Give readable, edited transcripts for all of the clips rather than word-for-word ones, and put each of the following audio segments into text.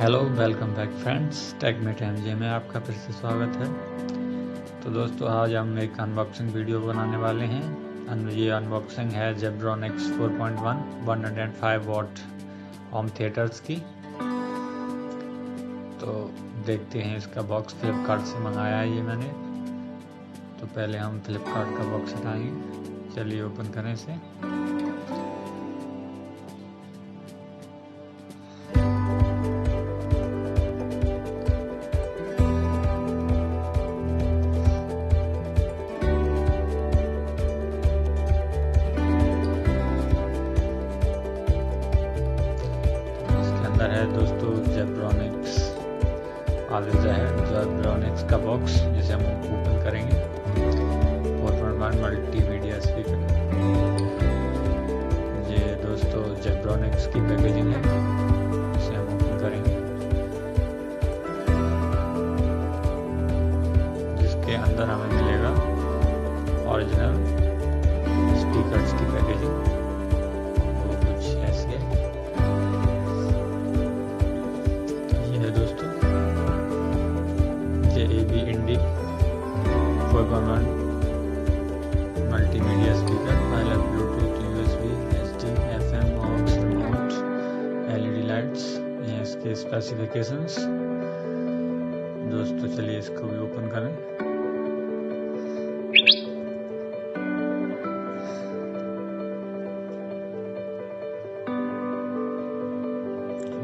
Hello, welcome back friends. Tech में time में आपका फिर से स्वागत है। तो दोस्तों, आज हम एक अनबॉक्सिंग वीडियो बनाने वाले हैं। ये अनबॉक्सिंग है Zebronics 4.1 105 वॉट होम थिएटर्स की। तो देखते हैं, इसका बॉक्स फ्लिपकार्ट से मंगाया है ये मैंने। तो पहले हम फ्लिपकार्ट का बॉक्स हटाएंगे। चलिए ओपन करें इसे। अंदर है दोस्तों Zebronics Zebronics का बॉक्स, जिसे हम ओपन करेंगे। 4.1 मल्टीमीडिया स्पीकर। ये दोस्तों Zebronics की पैकेजिंग है, जिसे हम ओपन करेंगे, जिसके अंदर हमें मिलेगा ओरिजिनल स्पीकर्स की पैकेजिंग। वो कुछ ऐसी है। AB इंडी 4.1 multimedia speaker, pilot, Bluetooth, USB, SD, FM, aux, remote, LED lights. ये इसके स्पेसिफिकेशंस। दोस्तों चलिए इसको भी ओपन करें।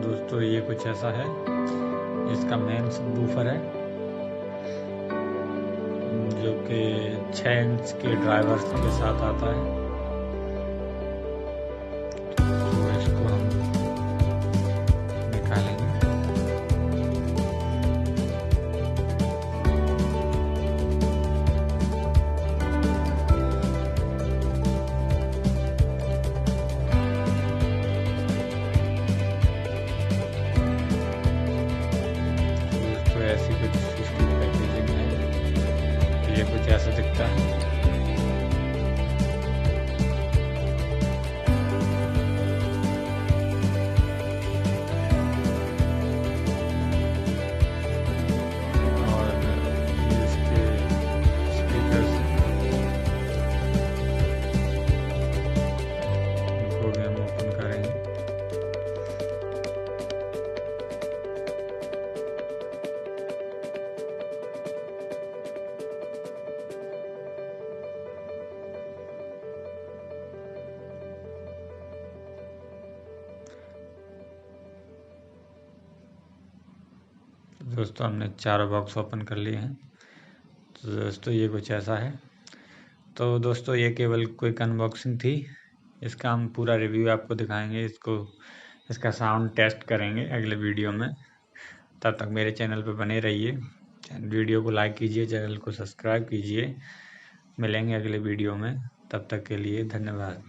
दोस्तों ये कुछ ऐसा है। इसका मेन सबवूफर है, जो कि 6 इंच के ड्राइवर्स के साथ आता है। तो इसको हम निकालेंगे। तो ऐसी कुछ इसकी पैकेजिंग है। ये कुछ ऐसा दिखता है। और इसके स्पीकर्स इनको भी हम ओपन करेंगे। दोस्तों हमने 4 बॉक्स ओपन कर लिए हैं। तो दोस्तों ये कुछ ऐसा है। तो दोस्तों ये केवल क्विक अनबॉक्सिंग थी। इसका हम पूरा रिव्यू आपको दिखाएंगे। इसका साउंड टेस्ट करेंगे अगले वीडियो में। तब तक मेरे चैनल पर बने रहिए। वीडियो को लाइक कीजिए, चैनल को सब्सक्राइब कीजिए। मिलेंगे अगले वीडियो में। तब तक के लिए धन्यवाद।